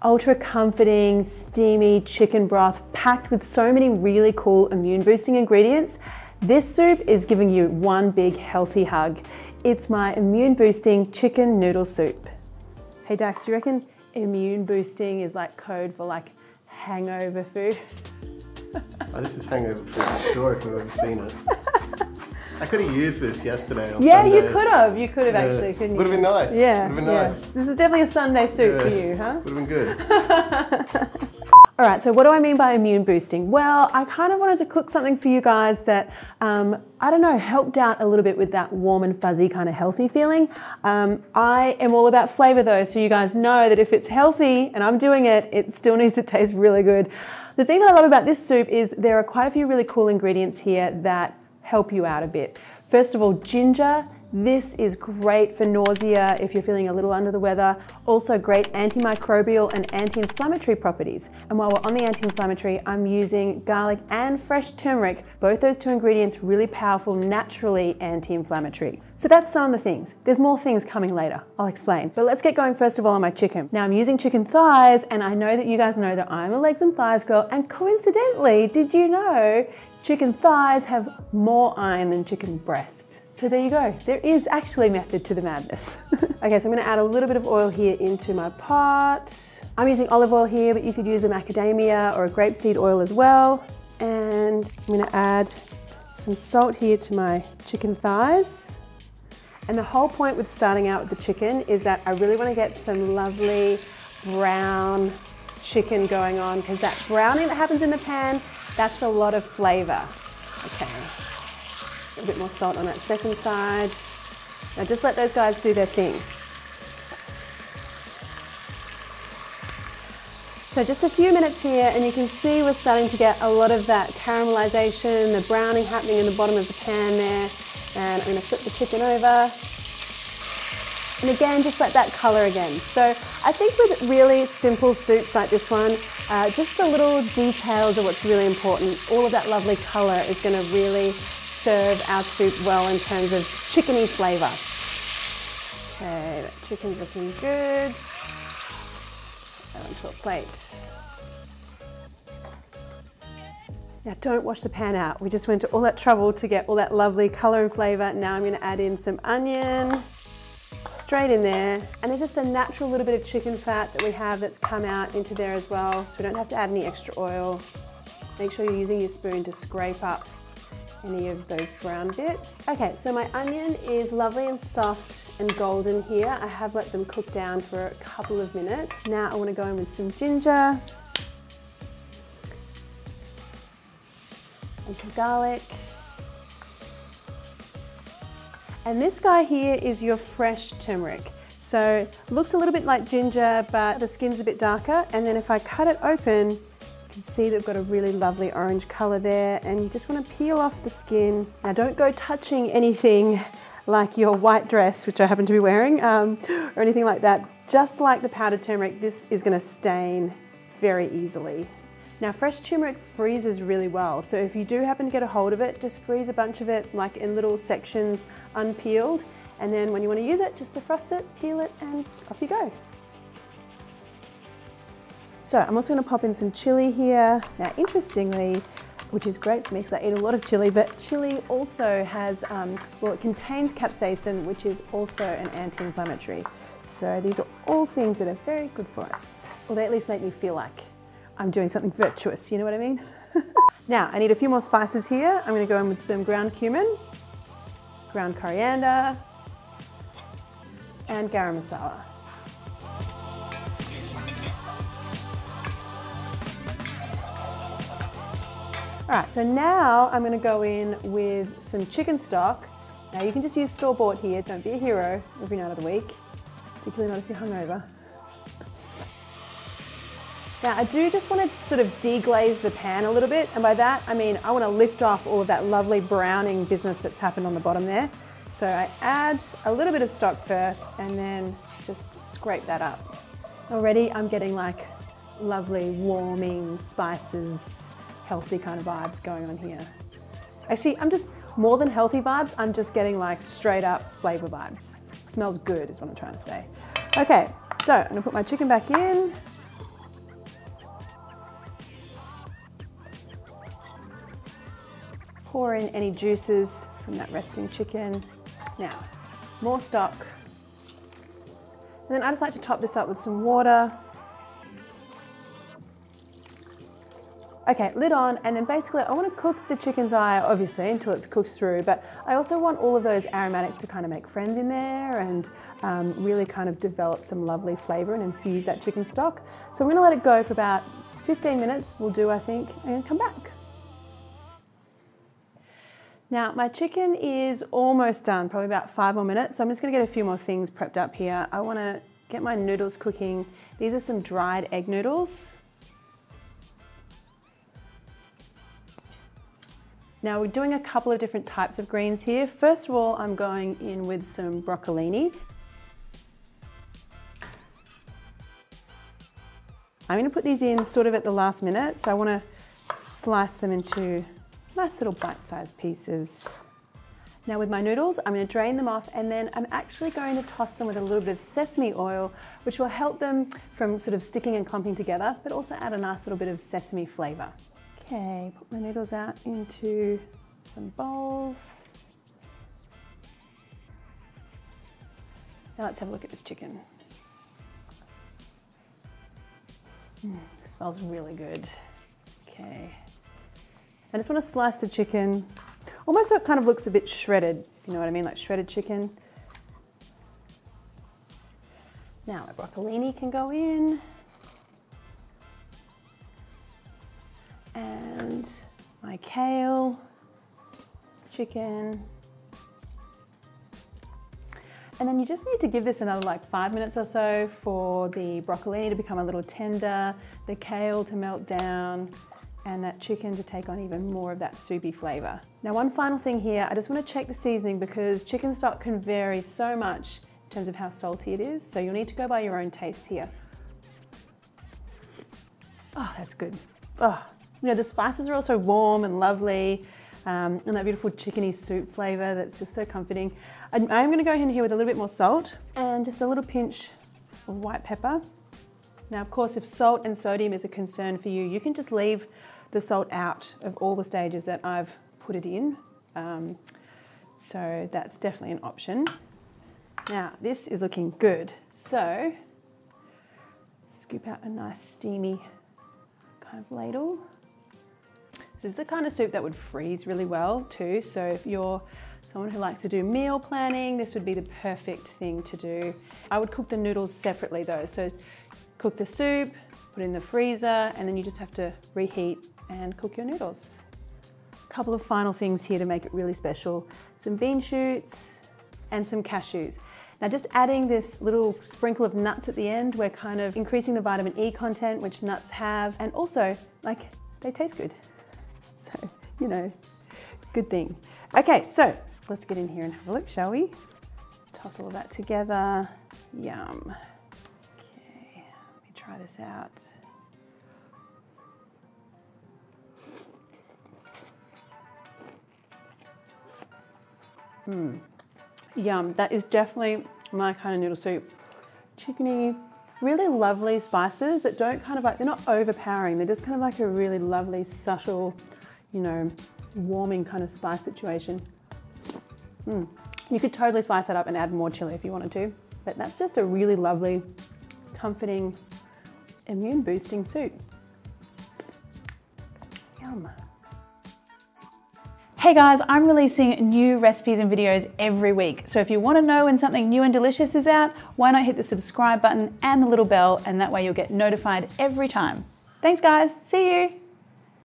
ultra comforting, steamy chicken broth packed with so many really cool immune boosting ingredients. This soup is giving you one big healthy hug. It's my immune boosting chicken noodle soup. Hey Dax, do you reckon immune boosting is like code for like hangover food? Oh, this is hangover food for sure if I've ever seen it. I could have used this yesterday on Yeah, Sunday. you could have. You could have actually, couldn't you? Would have been nice. Yeah. Would have been nice. This is definitely a Sunday soup for you, huh? Would have been good. All right, so what do I mean by immune boosting? Well, I kind of wanted to cook something for you guys that, I don't know, helped out a little bit with that warm and fuzzy kind of healthy feeling. I am all about flavor though, so you guys know that if it's healthy and I'm doing it, it still needs to taste really good. The thing that I love about this soup is there are quite a few really cool ingredients here that help you out a bit. First of all, ginger. This is great for nausea if you're feeling a little under the weather. Also great antimicrobial and anti-inflammatory properties. And while we're on the anti-inflammatory, I'm using garlic and fresh turmeric. Both those two ingredients really powerful, naturally anti-inflammatory. So that's some of the things. There's more things coming later. I'll explain. But let's get going first of all on my chicken. Now I'm using chicken thighs, and I know that you guys know that I'm a legs and thighs girl, and coincidentally, did you know chicken thighs have more iron than chicken breast? So there you go. There is actually method to the madness. Okay, so I'm gonna add a little bit of oil here into my pot. I'm using olive oil here, but you could use a macadamia or a grapeseed oil as well. And I'm gonna add some salt here to my chicken thighs. And the whole point with starting out with the chicken is that I really wanna get some lovely brown chicken going on, because that browning that happens in the pan, that's a lot of flavor. Okay. A bit more salt on that second side. Now just let those guys do their thing. So just a few minutes here, and you can see we're starting to get a lot of that caramelization, the browning happening in the bottom of the pan there. And I'm gonna flip the chicken over. And again, just let that color again. So I think with really simple soups like this one, just the little details are what's really important. All of that lovely color is gonna really serve our soup well in terms of chickeny flavour. Okay, that chicken's looking good. Add onto a plate. Now don't wash the pan out. We just went to all that trouble to get all that lovely colour and flavour. Now I'm going to add in some onion, straight in there. And there's just a natural little bit of chicken fat that we have that's come out into there as well. So we don't have to add any extra oil. Make sure you're using your spoon to scrape up any of those brown bits. Okay, so my onion is lovely and soft and golden here. I have let them cook down for a couple of minutes. Now I want to go in with some ginger and some garlic. And this guy here is your fresh turmeric. So looks a little bit like ginger, but the skin's a bit darker. And then if I cut it open, you can see they've got a really lovely orange color there, and you just want to peel off the skin. Now don't go touching anything like your white dress, which I happen to be wearing, or anything like that. Just like the powdered turmeric, this is going to stain very easily. Now fresh turmeric freezes really well, so if you do happen to get a hold of it, just freeze a bunch of it like in little sections unpeeled, and then when you want to use it, just defrost it, peel it, and off you go. So I'm also going to pop in some chilli here. Now interestingly, which is great for me because I eat a lot of chilli, but chilli also has, well, it contains capsaicin, which is also an anti-inflammatory. So these are all things that are very good for us. Or they at least make me feel like I'm doing something virtuous, you know what I mean? Now I need a few more spices here. I'm going to go in with some ground cumin, ground coriander, and garam masala. All right, so now I'm gonna go in with some chicken stock. Now you can just use store-bought here, don't be a hero every night of the week, particularly not if you're hungover. Now I do just wanna sort of deglaze the pan a little bit, and by that I mean I wanna lift off all of that lovely browning business that's happened on the bottom there. So I add a little bit of stock first and then just scrape that up. Already I'm getting like lovely warming spices, healthy kind of vibes going on here. Actually, I'm just more than healthy vibes, I'm just getting like straight up flavor vibes. Smells good is what I'm trying to say. Okay, so I'm gonna put my chicken back in. pour in any juices from that resting chicken. Now, more stock. And then I just like to top this up with some water. Okay, lid on, and then basically I want to cook the chicken thigh, obviously, until it's cooked through, but I also want all of those aromatics to kind of make friends in there and really kind of develop some lovely flavour and infuse that chicken stock. So I'm going to let it go for about 15 minutes, will do I think, and come back. Now my chicken is almost done, probably about 5 more minutes, so I'm just going to get a few more things prepped up here. I want to get my noodles cooking. These are some dried egg noodles. Now we're doing a couple of different types of greens here. First of all, I'm going in with some broccolini. I'm going to put these in sort of at the last minute, so I want to slice them into nice little bite-sized pieces. Now with my noodles, I'm going to drain them off, and then I'm actually going to toss them with a little bit of sesame oil, which will help them from sort of sticking and clumping together, but also add a nice little bit of sesame flavour. Okay, put my noodles out into some bowls. Now let's have a look at this chicken. It smells really good. Okay. I just want to slice the chicken, almost so it kind of looks a bit shredded, if you know what I mean, like shredded chicken. Now my broccolini can go in. And my kale, chicken. And then you just need to give this another like 5 minutes or so for the broccolini to become a little tender, the kale to melt down, and that chicken to take on even more of that soupy flavour. Now one final thing here, I just want to check the seasoning because chicken stock can vary so much in terms of how salty it is, so you'll need to go by your own taste here. Oh, that's good. Oh. You know, the spices are also warm and lovely, and that beautiful chickeny soup flavour that's just so comforting. I'm going to go in here with a little bit more salt and just a little pinch of white pepper. Now, of course, if salt and sodium is a concern for you, you can just leave the salt out of all the stages that I've put it in. So that's definitely an option. Now, this is looking good. So, scoop out a nice steamy kind of ladle. This is the kind of soup that would freeze really well too. So if you're someone who likes to do meal planning, this would be the perfect thing to do. I would cook the noodles separately though. So cook the soup, put it in the freezer, and then you just have to reheat and cook your noodles. A couple of final things here to make it really special. Some bean shoots and some cashews. Now just adding this little sprinkle of nuts at the end, we're kind of increasing the vitamin E content, which nuts have, and also like they taste good. So, you know, good thing. Okay, so let's get in here and have a look, shall we? Toss all of that together. Yum. Okay, let me try this out. Yum, that is definitely my kind of noodle soup. Chickeny, really lovely spices that don't kind of like, they're not overpowering, they're just kind of like a really lovely, subtle, you know, warming kind of spice situation. You could totally spice that up and add more chili if you wanted to, but that's just a really lovely, comforting, immune boosting soup. Yum. Hey guys, I'm releasing new recipes and videos every week. So if you want to know when something new and delicious is out, why not hit the subscribe button and the little bell, and that way you'll get notified every time. Thanks guys, see you.